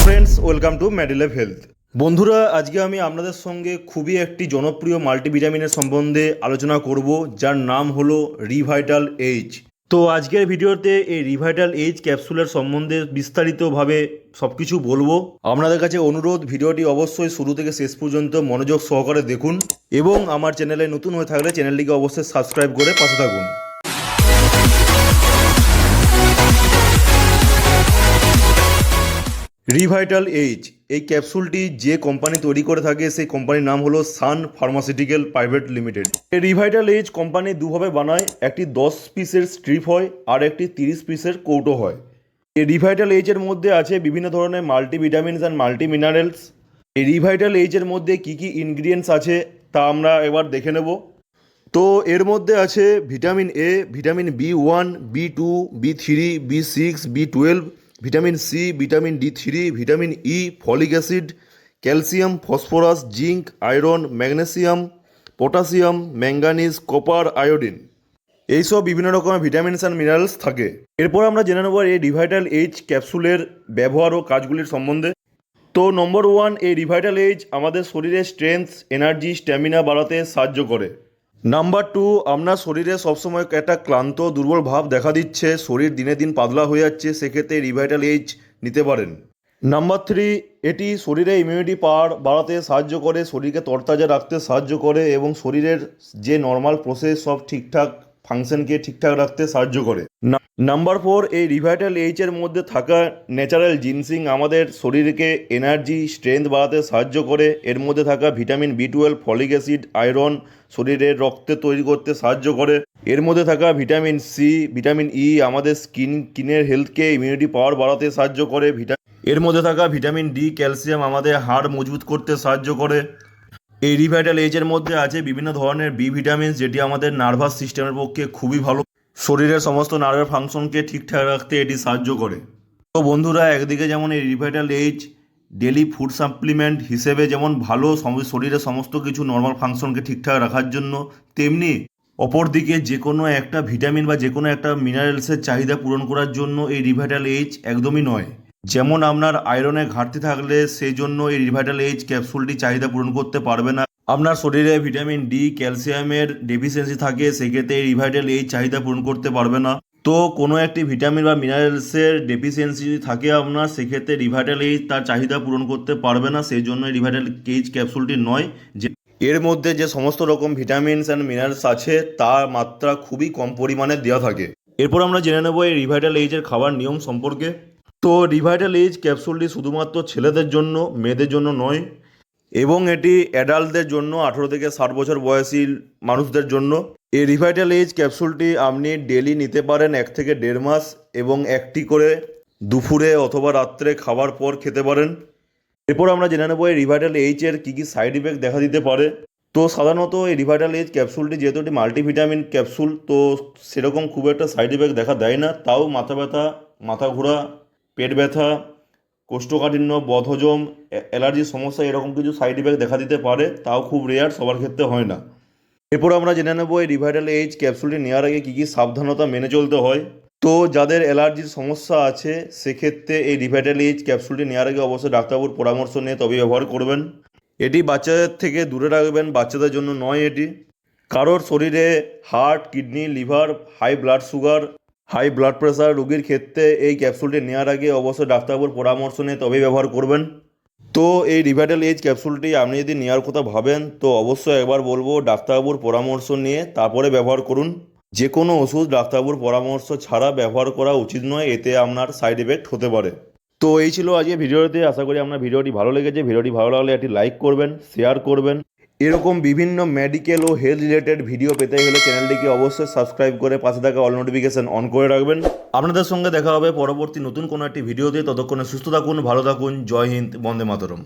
Friends, welcome to মেডিলেভ health. বন্ধুরা, আজকে আমি আপনাদের সঙ্গে খুবই একটি জনপ্রিয় মাল্টিভিটামিনের সম্বন্ধে আলোচনা করব, যার নাম হলো রিভাইটাল এইচ। তো আজকের ভিডিওতে এই রিভাইটাল এইচ ক্যাপসুলের সম্বন্ধে বিস্তারিতভাবে সব কিছু বলবো। আপনাদের কাছে অনুরোধ, ভিডিওটি অবশ্যই শুরু থেকে শেষ পর্যন্ত মনোযোগ সহকারে দেখুন এবং আমার চ্যানেলে নতুন হয়ে থাকলে চ্যানেলটিকে অবশ্যই সাবস্ক্রাইব করে পাশে থাকুন। রিভাইটাল এইচ এই ক্যাপসুলটি যে কোম্পানি তৈরি করে থাকে সেই কোম্পানির নাম হলো সান ফার্মাসিউটিক্যাল প্রাইভেট লিমিটেড। এই রিভাইটাল এইচ কোম্পানি দুভাবে বানায়, একটি 10 পিসের স্ট্রিপ হয় আর একটি 30 পিসের কৌটো হয়। এই রিভাইটাল এইচের মধ্যে আছে বিভিন্ন ধরনের মাল্টিভিটামিনস অ্যান্ড মাল্টি মিনারেলস। এই রিভাইটাল এইচের মধ্যে কী কী ইনগ্রিডিয়েন্টস আছে তা আমরা এবার দেখে নেব। তো এর মধ্যে আছে vitamin A, vitamin B1, B2, B3, B6, B12, vitamin C, vitamin D3, vitamin E, folic acid, calcium, phosphorus, zinc, iron, magnesium, potassium, manganese, copper, iodine, এইসব বিভিন্ন রকমের ভিটামিনস অ্যান্ড মিনারেলস থাকে। এরপর আমরা জেনে নেব এই রিভাইটাল এইচ ক্যাপসুলের ব্যবহার ও কাজগুলির সম্বন্ধে। তো নম্বর 1, এই রিভাইটাল এইচ আমাদের শরীরের স্ট্রেংথ, এনার্জি, স্ট্যামিনা বাড়াতে সাহায্য করে। নাম্বার 2, আপনার শরীরে সবসময় একটা ক্লান্ত দুর্বল ভাব দেখা দিচ্ছে, শরীর দিনে দিন পাতলা হয়ে যাচ্ছে, সেক্ষেত্রে রিভাইটাল এইচ নিতে পারেন। নাম্বার 3, এটি শরীরে ইমিউনিটি পাওয়ার বাড়াতে সাহায্য করে, শরীরকে তরতাজা রাখতে সাহায্য করে এবং শরীরের যে নর্মাল প্রসেস সব ঠিকঠাক ফাংশনকে ঠিকঠাক রাখতে সাহায্য করে। নাম্বার 4, এই রিভাইটাল এইচের মধ্যে থাকা ন্যাচারাল জিনসিং আমাদের শরীরকে এনার্জি, স্ট্রেংথ বাড়াতে সাহায্য করে। এর মধ্যে থাকা vitamin B12, folic acid, iron শরীরের রক্তে তৈরি করতে সাহায্য করে। এর মধ্যে থাকা ভিটামিন সি, ভিটামিন ই আমাদের স্কিনের হেলথকে, ইমিউনিটি পাওয়ার বাড়াতে সাহায্য করে। এর মধ্যে থাকা ভিটামিন ডি, ক্যালসিয়াম আমাদের হাড় মজবুত করতে সাহায্য করে। এই রিভাইটাল এইচের মধ্যে আছে বিভিন্ন ধরনের বি ভিটামিন, যেটি আমাদের নার্ভাস সিস্টেমের পক্ষে খুবই ভালো, শরীরের সমস্ত নার্ভের ফাংশনকে ঠিকঠাক রাখতে এটি সাহায্য করে। তো বন্ধুরা, একদিকে যেমন এই Revital H daily food supplement হিসেবে যেমন ভালো শরীরের সমস্ত কিছু নর্মাল ফাংশনকে ঠিকঠাক রাখার জন্য, তেমনি অপরদিকে যে কোনো একটা ভিটামিন বা যে কোনো একটা মিনারেলসের চাহিদা পূরণ করার জন্য এই রিভাইটাল এইচ একদমই নয়। যেমন আপনার আয়রনের ঘাটতি থাকলে সেই জন্য এই রিভাইটাল এইচ ক্যাপসুলটি চাহিদা পূরণ করতে পারবে না। আপনার শরীরে ভিটামিন ডি, ক্যালসিয়ামের ডেফিসিয়েন্সি থাকে, সেক্ষেত্রে এই রিভাইটাল এইচ চাহিদা পূরণ করতে পারবে না। তো কোনো একটি ভিটামিন বা মিনারেলসের ডেফিসিয়েন্সি থাকে আপনার, সেক্ষেত্রে রিভাইটাল এইচ তার চাহিদা পূরণ করতে পারবে না, সেই জন্য রিভাইটাল এইচ ক্যাপসুলটি নয়। যে এর মধ্যে যে সমস্ত রকম ভিটামিনস অ্যান্ড মিনারেলস আছে তার মাত্রা খুবই কম পরিমাণে দেওয়া থাকে। এরপর আমরা জেনে নেব এই রিভাইটাল এইচের খাবার নিয়ম সম্পর্কে। তো রিভাইটাল এইচ ক্যাপসুলটি শুধুমাত্র ছেলেদের জন্য, মেয়েদের জন্য নয়, এবং এটি অ্যাডাল্টদের জন্য, 18 থেকে 60 বছর বয়সী মানুষদের জন্য। এই রিভাইটাল এইচ ক্যাপসুলটি আপনি ডেলি নিতে পারেন 1 থেকে 1.5 মাস, এবং একটি করে দুপুরে অথবা রাত্রে খাবার পর খেতে পারেন। এরপর আমরা জেনে নেব এই রিভাইটাল এইচের কী কী সাইড ইফেক্ট দেখা দিতে পারে। তো সাধারণত এই রিভাইটাল এইচ ক্যাপসুলটি যেহেতু একটি মাল্টিভিটামিন ক্যাপসুল, তো সেরকম খুব একটা সাইড ইফেক্ট দেখা দেয় না। তাও মাথা ব্যথা, মাথা ঘোরা, পেট ব্যথা, কোষ্ঠকাঠিন্য, বদহজম, অ্যালার্জির সমস্যা, এরকম কিছু সাইড ইফেক্ট দেখা দিতে পারে, তাও খুব রেয়ার, সবার ক্ষেত্রে হয় না। এরপর আমরা জেনে নেব এই রিভাইটাল এইচ ক্যাপসুলটি নেওয়ার আগে কী কী সাবধানতা মেনে চলতে হয়। তো যাদের অ্যালার্জির সমস্যা আছে সেক্ষেত্রে এই রিভাইটাল এইচ ক্যাপসুলটি নেওয়ার আগে অবশ্যই ডাক্তারবাবুর পরামর্শ নিয়ে তবে ব্যবহার করবেন। এটি বাচ্চাদের থেকে দূরে রাখবেন, বাচ্চাদের জন্য নয় এটি। কারোর শরীরে heart, kidney, liver, high blood sugar, high blood pressure রোগীর ক্ষেত্রে এই ক্যাপসুলটি নেওয়ার আগে অবশ্যই ডাক্তারবাবুর পরামর্শ নিয়ে তবেই ব্যবহার করবেন। তো এই রিভাইটাল এইচ ক্যাপসুলটি আপনি যদি নেওয়ার কথা ভাবেন, তো অবশ্যই একবার বলবো ডাক্তারবাবুর পরামর্শ নিয়ে তারপরে ব্যবহার করুন। যে কোনো ওষুধ ডাক্তারবাবুর পরামর্শ ছাড়া ব্যবহার করা উচিত নয়, এতে আপনার সাইড এফেক্ট হতে পারে। তো এই ছিল আজকে ভিডিওতে, আশা করি আপনার ভিডিওটি ভালো লেগেছে। ভিডিওটি ভালো লাগলে একটি লাইক করবেন, শেয়ার করবেন। এরকম বিভিন্ন মেডিকেল ও হেলথ রিলেটেড ভিডিও পেতে হলে চ্যানেলটিকে অবশ্যই সাবস্ক্রাইব করে পাশে থাকা অল নোটিফিকেশন অন করে রাখবেন। আপনাদের সঙ্গে দেখা হবে পরবর্তী নতুন কোনো একটি ভিডিওতে। ততক্ষণে সুস্থ থাকুন, ভালো থাকুন। জয় হিন্দ, বন্দে মাতরম।